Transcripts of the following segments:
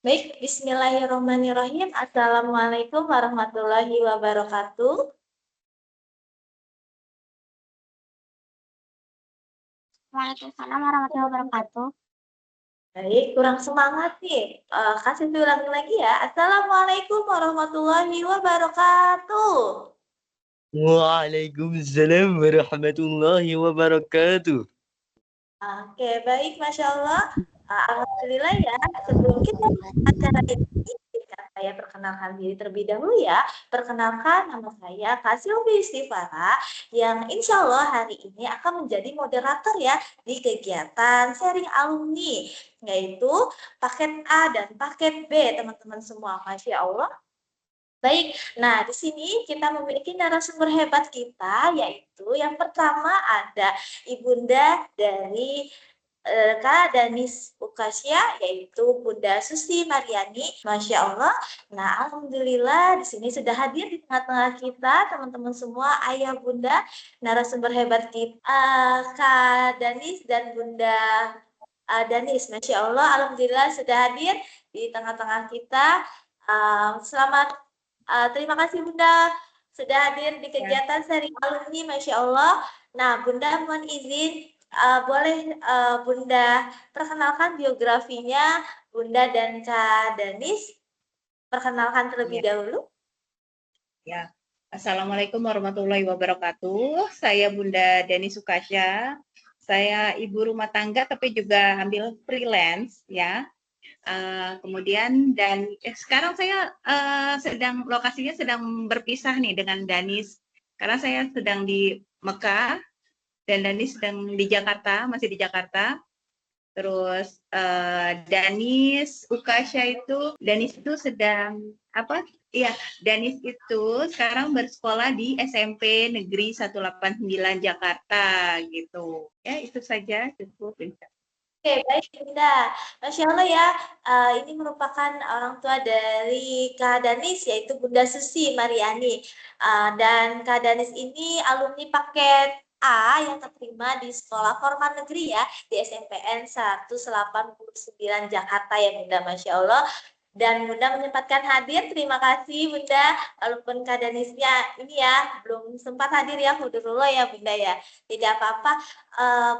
Baik, bismillahirrahmanirrahim. Assalamualaikum warahmatullahi wabarakatuh. Waalaikumsalam warahmatullahi wabarakatuh. Baik, kurang semangat nih. Kasih diulangi lagi ya. Assalamualaikum warahmatullahi wabarakatuh. Waalaikumsalam warahmatullahi wabarakatuh. Oke, baik, Masya Allah. Alhamdulillah ya. Sebelum kita acara ini, saya perkenalkan diri terlebih dahulu ya. Perkenalkan, nama saya Kasilvi Istifara, yang insya Allah hari ini akan menjadi moderator ya di kegiatan sharing alumni, yaitu paket A dan paket B, teman-teman semua. Masya Allah. Baik, nah di sini kita memiliki narasumber hebat kita, yaitu yang pertama ada Ibunda dari Kak Danis Ukasya, yaitu Bunda Susi Mariani, Masya Allah. Nah, Alhamdulillah di sini sudah hadir di tengah-tengah kita, teman-teman semua, ayah bunda, narasumber hebat kita, Kak Danis dan Bunda Danis, Masya Allah, Alhamdulillah sudah hadir di tengah-tengah kita. Selamat, terima kasih Bunda sudah hadir di kegiatan sharing alumni, Masya Allah. Nah, Bunda mohon izin, boleh Bunda perkenalkan biografinya Bunda dan Kak Danis, perkenalkan terlebih dahulu. Ya, Assalamualaikum warahmatullahi wabarakatuh. Saya Bunda Dani Sukasya. Saya ibu rumah tangga tapi juga ambil freelance ya. Kemudian sekarang saya lokasinya sedang berpisah nih dengan Danis karena saya sedang di Mekah dan Danis sedang di Jakarta, masih di Jakarta. Terus Danis itu sedang apa? Iya, Danis itu sekarang bersekolah di SMP Negeri 189 Jakarta gitu. Ya, itu saja cukup. Oke, baik Bunda. Masya Allah ya, ini merupakan orang tua dari Kak Danis, yaitu Bunda Susi Mariani. Dan Kak Danis ini alumni paket A yang terima di Sekolah Formal Negeri ya, di SMPN 189 Jakarta ya Bunda, Masya Allah. Dan Bunda menyempatkan hadir, terima kasih Bunda. Walaupun Kak Danisnya ini ya, belum sempat hadir ya, Hudurullah ya Bunda ya. Tidak apa-apa.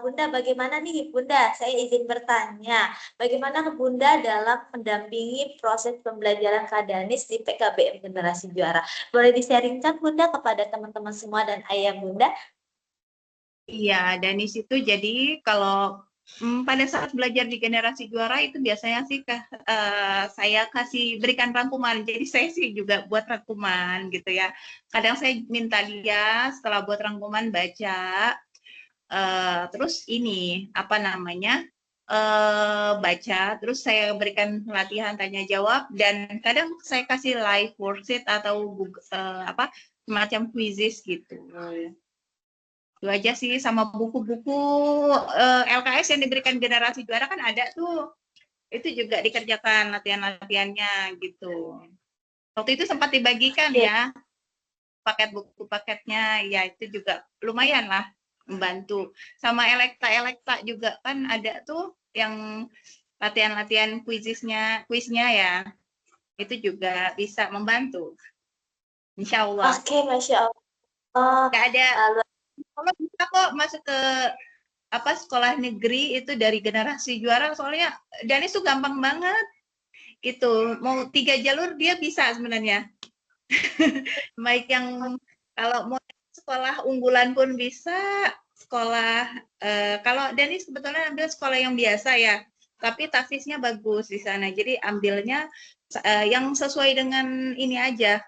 Bunda, bagaimana nih Bunda? Saya izin bertanya, bagaimana Bunda dalam mendampingi proses pembelajaran Kak Danis di PKBM Generasi Juara? Boleh disaringkan Bunda kepada teman-teman semua dan ayah Bunda? Iya, Danis itu jadi kalau pada saat belajar di generasi juara itu biasanya sih saya berikan rangkuman. Jadi saya sih juga buat rangkuman gitu ya. Kadang saya minta dia setelah buat rangkuman baca, terus ini apa namanya baca, terus saya berikan latihan tanya jawab dan kadang saya kasih live worksheet atau semacam quizzes gitu. Itu aja sih, sama buku-buku LKS yang diberikan generasi juara kan ada tuh, itu juga dikerjakan latihan-latihannya gitu. Waktu itu sempat dibagikan ya paket buku paketnya, ya itu juga lumayan lah membantu. Sama elekta juga kan ada tuh yang latihan-latihan kuisnya ya, itu juga bisa membantu. Insya Allah. Oke, Masya Allah. Nggak ada, kalau bisa kok masuk ke sekolah negeri itu dari generasi juara, soalnya Danis tuh gampang banget gitu, mau 3 jalur dia bisa sebenarnya. Baik yang kalau mau sekolah unggulan pun bisa, sekolah kalau Danis sebetulnya ambil sekolah yang biasa ya, tapi tafisnya bagus di sana, jadi ambilnya yang sesuai dengan ini aja,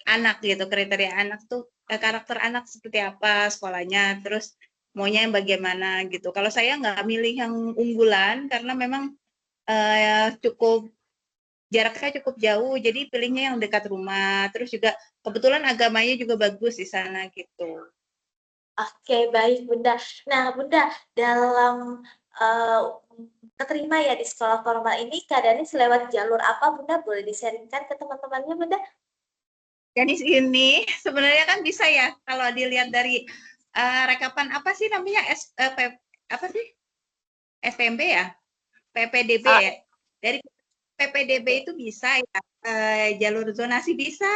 anak gitu, kriteria anak tuh karakter anak seperti apa sekolahnya, terus maunya yang bagaimana gitu. Kalau saya nggak milih yang unggulan karena memang jaraknya cukup jauh, jadi pilihnya yang dekat rumah. Terus juga kebetulan agamanya juga bagus di sana gitu. Oke, baik Bunda. Nah, Bunda, dalam keterima ya di sekolah formal ini, Kak Danis lewat jalur apa Bunda? Boleh disaringkan ke teman-temannya Bunda? Danis ini sebenarnya kan bisa ya kalau dilihat dari rekapan apa sih namanya apa sih FMB ya, PPDB ya, dari PPDB itu bisa ya, jalur zonasi bisa,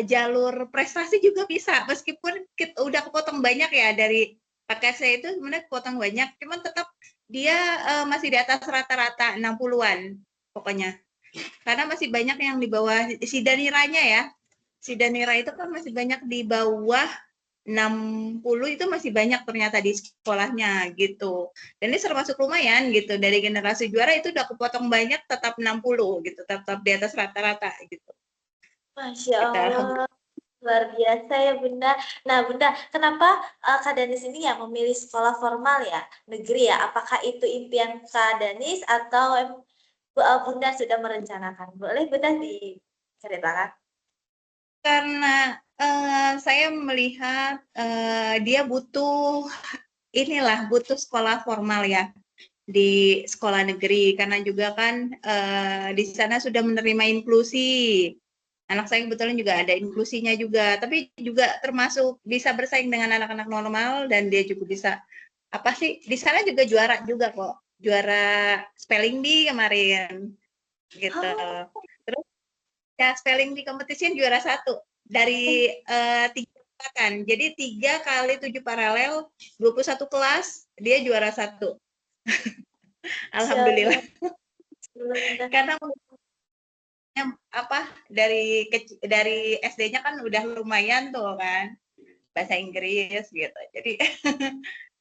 jalur prestasi juga bisa. Meskipun udah kepotong banyak ya dari paket saya itu sebenarnya kepotong banyak, cuman tetap dia masih di atas rata-rata 60-an pokoknya. Karena masih banyak yang di bawah Sidaniranya ya. Sidanira itu kan masih banyak di bawah 60 itu masih banyak ternyata di sekolahnya gitu. Dan ini termasuk lumayan gitu. Dari generasi juara itu udah kepotong banyak tetap 60 gitu, tetap di atas rata-rata gitu. Masya Kita Allah, luar biasa ya Bunda. Nah Bunda, kenapa Kak Danis ini ya memilih sekolah formal ya, negeri ya? Apakah itu impian Kak Danis atau Bunda sudah merencanakan? Boleh Bunda diceritakan? karena saya melihat dia butuh butuh sekolah formal ya di sekolah negeri karena juga kan di sana sudah menerima inklusi. Anak saya kebetulan juga ada inklusinya juga, tapi juga termasuk bisa bersaing dengan anak-anak normal dan dia juga bisa apa sih di sana juga juara juga kok, juara spelling bee kemarin gitu. Oh, Terus ya spelling bee competition juara 1 dari 3 kan. Jadi 3 kali 7 paralel 21 kelas dia juara 1. Masya Alhamdulillah. Allah. Bunda. Karena apa dari SD-nya kan udah lumayan tuh kan bahasa Inggris gitu. Jadi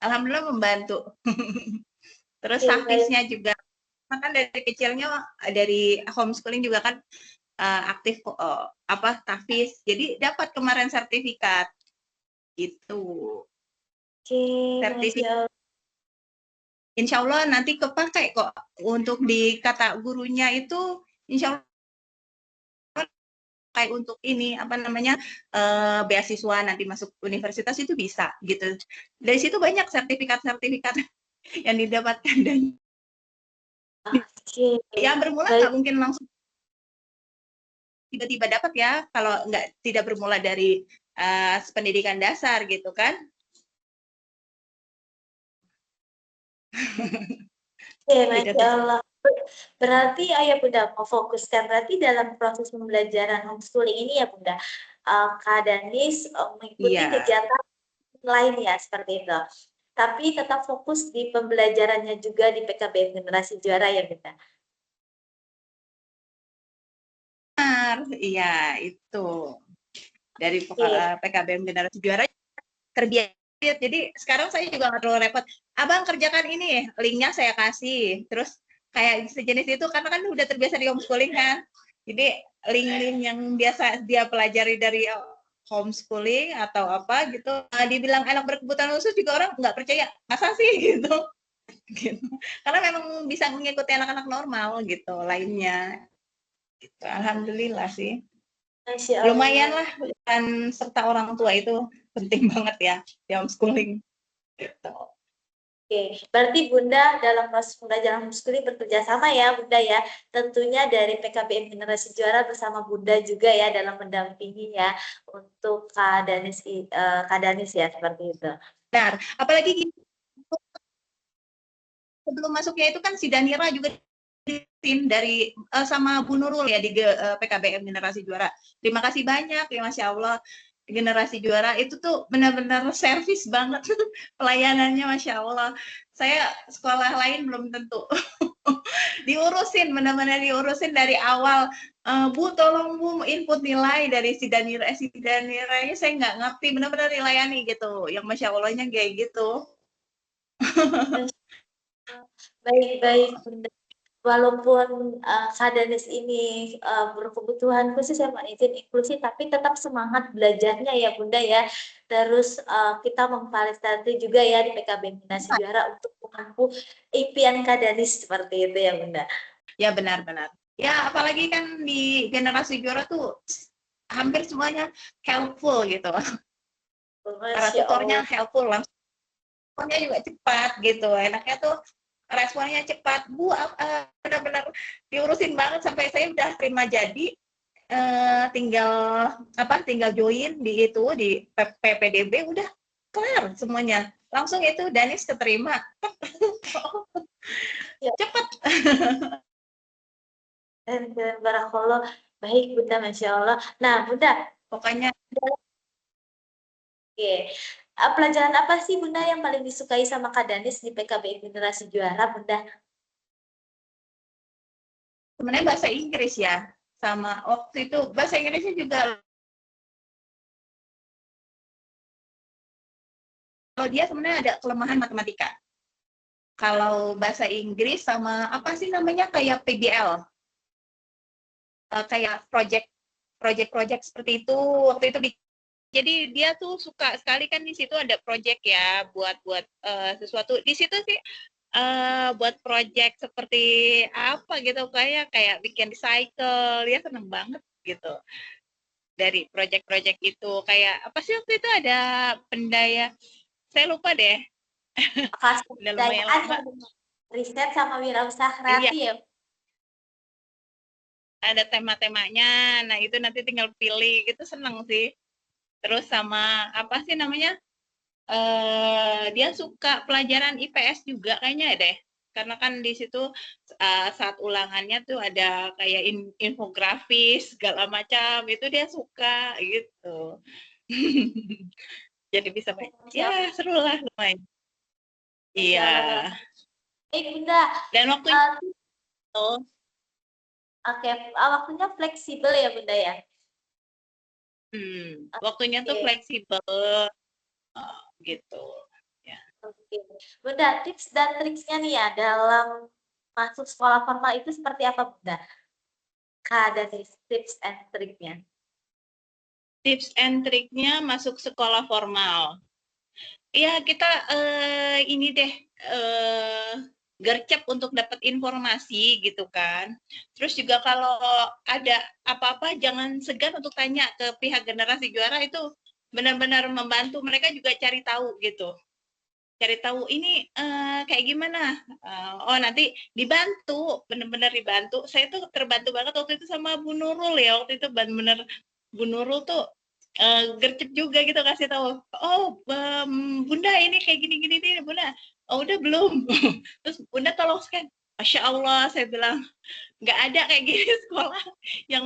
alhamdulillah membantu. Terus Oke, baik. tahfiznya juga kan dari kecilnya dari homeschooling juga kan aktif apa tahfiz. Jadi dapat kemarin sertifikat itu. Oke, Masya Sertifikat Allah. insya Allah nanti kepakai kok untuk di kata gurunya itu insya Allah kayak untuk ini apa namanya beasiswa nanti masuk universitas itu bisa gitu. Dari situ banyak sertifikat-sertifikat yang didapatkan dan Oke, yang bermula baik. nggak mungkin langsung tiba-tiba dapat ya kalau nggak tidak bermula dari pendidikan dasar gitu kan. Oke, Tidak Masya bisa. Allah. Berarti Ayah Bunda mau fokuskan berarti dalam proses pembelajaran homeschooling ini ya Bunda, Kak Danis mengikuti Iya. kegiatan lain ya seperti itu. Tapi tetap fokus di pembelajarannya juga di PKBM Generasi Juara ya Bunda. Benar, iya itu dari Oke, PKBM Generasi Juara terbiasa. Jadi sekarang saya juga nggak terlalu repot. Abang kerjakan ini, linknya saya kasih. Terus kayak sejenis itu karena kan udah terbiasa di homeschooling kan. Jadi link-link yang biasa dia pelajari dari homeschooling atau apa gitu, dibilang anak berkebutuhan khusus juga orang nggak percaya. Masa sih gitu? Gitu. Karena memang bisa mengikuti anak-anak normal gitu lainnya. Gitu. Alhamdulillah sih. Masya Lumayan Allah. lah peran serta orang tua itu penting banget ya di homeschooling. Gitu. Oke, berarti Bunda dalam proses pembelajaran homeschooling bekerja sama ya Bunda ya. Tentunya dari PKBM Generasi Juara bersama Bunda juga ya dalam mendampingi ya untuk Kak Danis ya seperti itu. Benar. Apalagi sebelum masuknya itu kan si Danira juga tim dari sama Bu Nurul ya di PKBM Generasi Juara. Terima kasih banyak ya Masya Allah. Generasi Juara itu tuh benar-benar servis banget pelayanannya Masya Allah. Saya sekolah lain belum tentu diurusin, benar-benar diurusin dari awal. Bu tolong Bu input nilai dari si Danira saya nggak ngerti, benar-benar dilayani gitu. Yang Masya Allahnya kayak gitu. Baik-baik Bunda. Walaupun Kak Danis ini berkebutuhan khusus ya Mbak izin inklusi, tapi tetap semangat belajarnya ya Bunda ya. Terus kita memfasilitasi juga ya di PKB Minasi Juara untuk mengampu impian Kak Danis seperti itu ya Bunda. Ya benar-benar. Ya apalagi kan di generasi juara tuh hampir semuanya helpful gitu. Para Masya tutornya Allah. helpful, langsung responnya juga cepat gitu. Enaknya tuh responnya cepat. Bu, benar-benar diurusin banget sampai saya udah terima jadi. Tinggal tinggal join di itu di PPDB udah kelar semuanya. Langsung itu Danis keterima. Ya, Cepat. Barakallah. Baik, Bunda, Masya Allah. Nah, Bunda, Pokoknya oke. Pelajaran apa sih, Bunda, yang paling disukai sama Kak Danis di PKBM Generasi Juara, Bunda? sebenarnya bahasa Inggris ya, sama waktu itu bahasa Inggrisnya juga, kalau dia sebenarnya ada kelemahan matematika. Kalau bahasa Inggris sama apa sih namanya kayak PBL, kayak project seperti itu waktu itu. Jadi dia tuh suka sekali kan di situ ada project ya buat sesuatu di situ sih, buat project seperti apa gitu, kayak bikin cycle, dia seneng banget gitu dari project-project itu. Kayak apa sih waktu itu ada pendaya, saya lupa deh, udah lumayan Kebudayaan lama. ya, riset sama wirausaha Iya, kreatif. ada tema-temanya, nah itu nanti tinggal pilih, gitu seneng sih. Terus sama apa sih namanya, dia suka pelajaran IPS juga kayaknya deh, karena kan di situ saat ulangannya tuh ada kayak infografis segala macam, itu dia suka gitu. Jadi bisa baik, Masya ya Allah, seru lah lumayan. Masya Iya, Allah, baik, Bunda. dan waktunya Eh, tuh, Oke, waktunya fleksibel ya, Bunda ya? waktunya tuh Oke, fleksibel gitu. Ya. oke. Bunda, tips dan triksnya nih ya dalam masuk sekolah formal itu seperti apa, Bunda? Ada tips and triknya. Tips and triknya masuk sekolah formal. Ya kita ini deh, gercep untuk dapat informasi gitu kan. Terus juga kalau ada apa-apa jangan segan untuk tanya ke pihak generasi juara, itu benar-benar membantu mereka juga cari tahu gitu. Cari tahu ini kayak gimana. Oh nanti dibantu, benar-benar dibantu. Saya tuh terbantu banget waktu itu sama Bu Nurul ya. Waktu itu benar-benar Bu Nurul tuh gercep juga gitu kasih tahu. Oh Bunda ini kayak gini-gini nih Bunda. Oh udah belum? Terus Bunda tolong scan. Masya Allah, saya bilang nggak ada kayak gini sekolah yang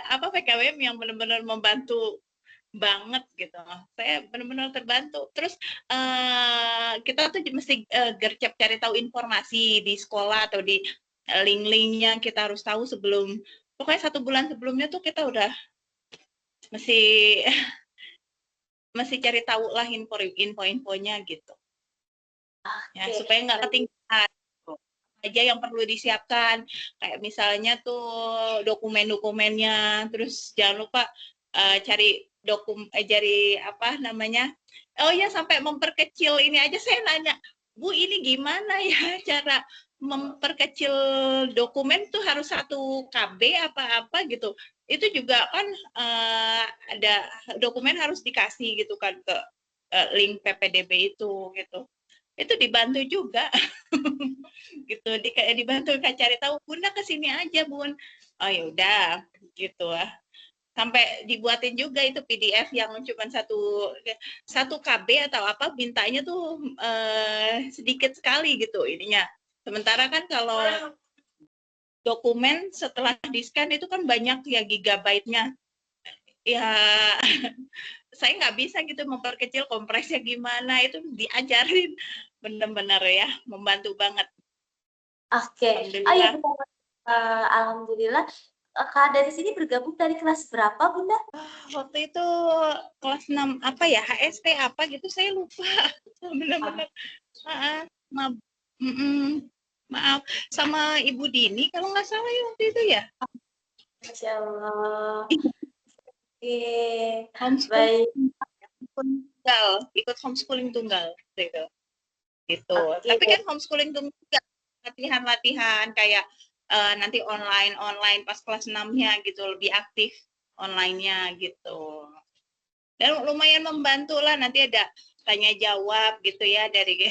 apa PKWM yang benar-benar membantu banget gitu. Saya benar-benar terbantu. Terus kita tuh mesti gercep cari tahu informasi di sekolah atau di link-linknya, kita harus tahu sebelum, pokoknya 1 bulan sebelumnya tuh kita udah mesti mesti cari tahu lah info-infonya gitu. Ya, Oke, supaya nggak ketinggalan. Aja yang perlu disiapkan, kayak misalnya tuh dokumen-dokumennya, terus jangan lupa cari cari apa namanya, oh ya sampai memperkecil ini aja saya nanya, Bu ini gimana ya cara memperkecil dokumen tuh harus 1 KB apa-apa gitu, itu juga kan ada dokumen harus dikasih gitu kan ke link PPDB itu dibantu juga. Gitu dibantu Kak cari tahu, Bunda kesini aja Bun, oh ya udah gitu lah, sampai dibuatin juga itu PDF yang cuma satu KB atau apa, mintanya tuh sedikit sekali gitu ininya, sementara kan kalau dokumen setelah di-scan itu kan banyak ya gigabyte-nya ya. Saya nggak bisa gitu memperkecil, kompresnya gimana, itu diajarin, benar-benar ya membantu banget. oke. Oh ya, Alhamdulillah. Bunda. Alhamdulillah. Kak dari sini bergabung dari kelas berapa, Bunda? Waktu itu kelas 6 apa ya, HST apa gitu, saya lupa. Benar-benar. Maaf. Maaf. Sama Ibu Dini kalau nggak salah ya waktu itu ya. Masya Allah. Oke, Homeschooling baik. tunggal, ikut homeschooling tunggal gitu. Gitu. Oke, Tapi kan homeschooling tunggal latihan-latihan kayak nanti online pas kelas 6-nya gitu, lebih aktif online-nya gitu. Dan lumayan membantu lah, nanti ada tanya jawab gitu ya dari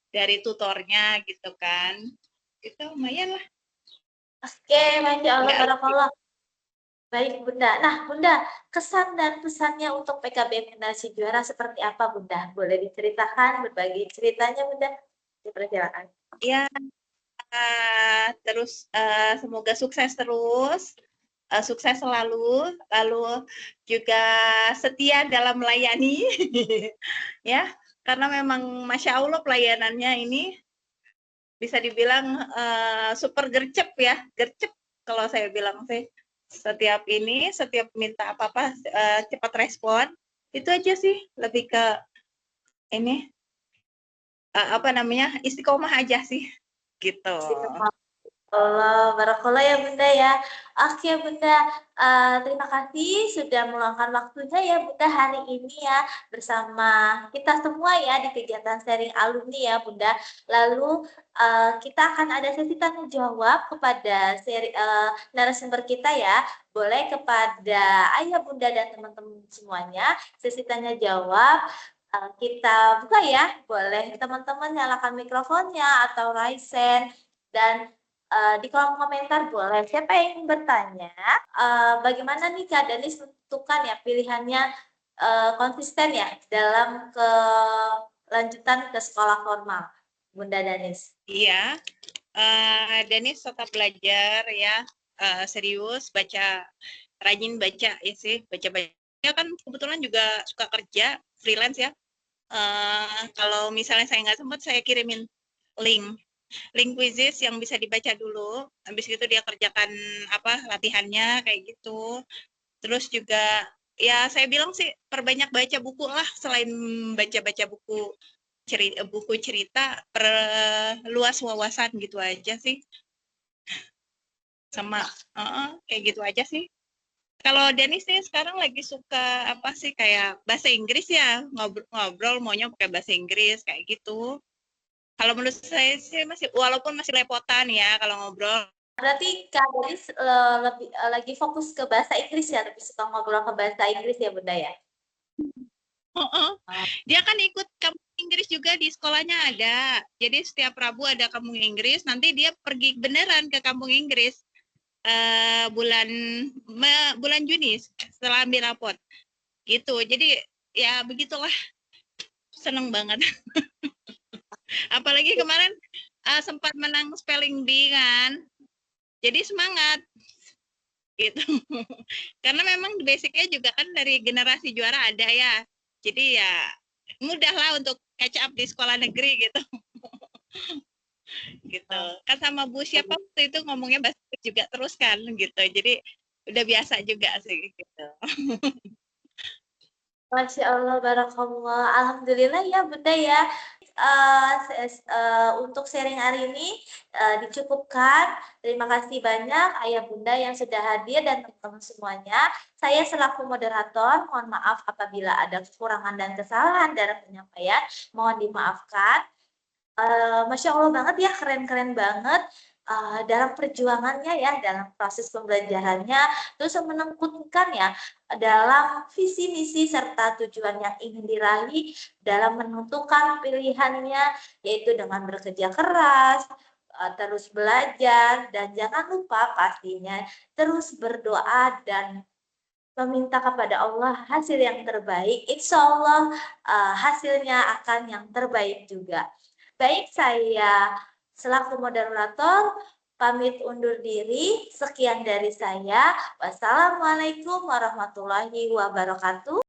dari tutornya gitu kan. Itu lumayan lah. oke, Masya Allah, Enggak, barakallah. Baik, Bunda. Nah, Bunda, kesan dan pesannya untuk PKBM Generasi Juara seperti apa, Bunda? Boleh diceritakan, berbagi ceritanya, Bunda? Dipersilakan. ya terus semoga sukses terus, sukses selalu, lalu juga setia dalam melayani, ya, karena memang Masya Allah pelayanannya ini bisa dibilang super gercep ya, gercep kalau saya bilang sih. Setiap minta apa-apa cepat respon, itu aja sih, lebih ke ini, istiqomah aja sih, gitu. Allah, barakallah ya Bunda ya. Oke Bunda, terima kasih sudah meluangkan waktunya ya Bunda hari ini ya bersama kita semua ya di kegiatan sharing alumni ya Bunda. Lalu kita akan ada sesi tanya jawab kepada narasumber kita ya. Boleh kepada ayah Bunda dan teman-teman semuanya sesi tanya jawab. Kita buka ya, boleh teman-teman nyalakan mikrofonnya atau raise hand dan di kolom komentar boleh siapa yang ingin bertanya bagaimana nih Kak Danis menentukan ya pilihannya konsisten ya dalam kelanjutan ke sekolah formal Bunda Danis. Iya, Danis tetap belajar ya, serius, rajin baca ya sih, baca-baca kan kebetulan juga suka kerja freelance ya. Kalau misalnya saya nggak sempat, saya kirimin link quizzes yang bisa dibaca dulu, habis itu dia kerjakan latihannya kayak gitu. Terus juga ya saya bilang sih perbanyak baca buku lah, selain baca-baca buku cerita, perluas wawasan gitu aja sih. Sama kayak gitu aja sih. Kalau Denis nih sekarang lagi suka apa sih, kayak bahasa Inggris ya, ngobrol maunya pakai bahasa Inggris kayak gitu. Kalau menurut saya sih walaupun masih lepotan ya kalau ngobrol. Berarti Kak Danis lebih lagi fokus ke bahasa Inggris ya, lebih suka ngobrol ke bahasa Inggris ya Bunda ya? Dia kan ikut kampung Inggris juga di sekolahnya ada. Jadi setiap Rabu ada kampung Inggris, nanti dia pergi beneran ke kampung Inggris bulan Juni setelah ambil rapot. Gitu. Jadi ya begitulah. Seneng banget. Apalagi kemarin sempat menang spelling bee kan. Jadi semangat. Gitu. Karena memang basicnya juga kan dari generasi juara ada ya. Jadi ya mudah lah untuk catch up di sekolah negeri gitu. Gitu. Kan sama Bu siapa waktu itu ngomongnya bahasa Inggris juga terus kan gitu. Jadi udah biasa juga sih gitu. Masya Allah, barakallah. Alhamdulillah ya Bunda ya. Untuk sharing hari ini dicukupkan. Terima kasih banyak Ayah Bunda yang sudah hadir dan teman-teman semuanya. Saya selaku moderator, mohon maaf apabila ada kekurangan dan kesalahan dalam penyampaian. Mohon dimaafkan. Masya Allah banget ya, keren-keren banget. Dalam perjuangannya ya, dalam proses pembelajarannya, terus menekunkan ya dalam visi misi serta tujuan yang ingin diraih dalam menentukan pilihannya, yaitu dengan bekerja keras, terus belajar, dan jangan lupa pastinya terus berdoa dan meminta kepada Allah hasil yang terbaik. Insya Allah hasilnya akan yang terbaik juga. Baik, saya selaku moderator pamit undur diri. Sekian dari saya. Wassalamualaikum warahmatullahi wabarakatuh.